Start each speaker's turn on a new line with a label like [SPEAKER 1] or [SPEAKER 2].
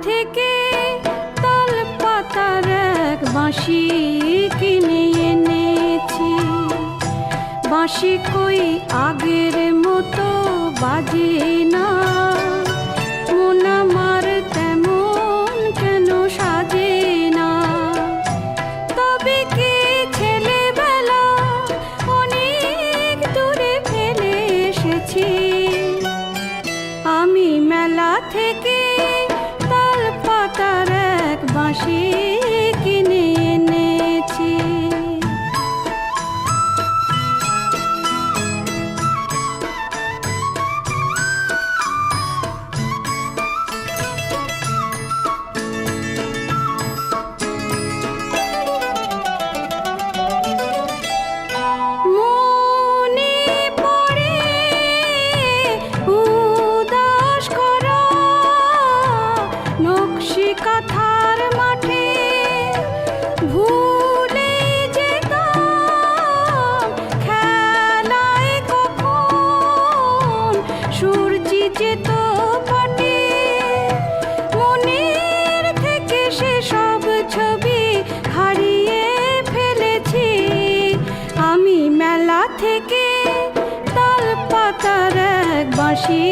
[SPEAKER 1] থেকে তাল পাতার এক বাঁশি কিনে এনেছি। বাঁশি কই আগের মতো বাজে না, মন আমার তেমন কেন সাজে না। তবে কি ছেলেবেলা অনেক দূরে ফেলে এসেছি। আমি মেলা থেকে তাল পাতার এক বাঁশি কিনে এনেছি। মনে পড়ে উদাস করা নকশি কাঁথার মাঠে, ভুলে যেতাম খেলায় কখন সূর্যি যেত পাটে। মনের থেকে সেসব ছবি হারিয়ে ফেলেছি। আমি মেলা থেকে তাল পাতার এক বাঁশি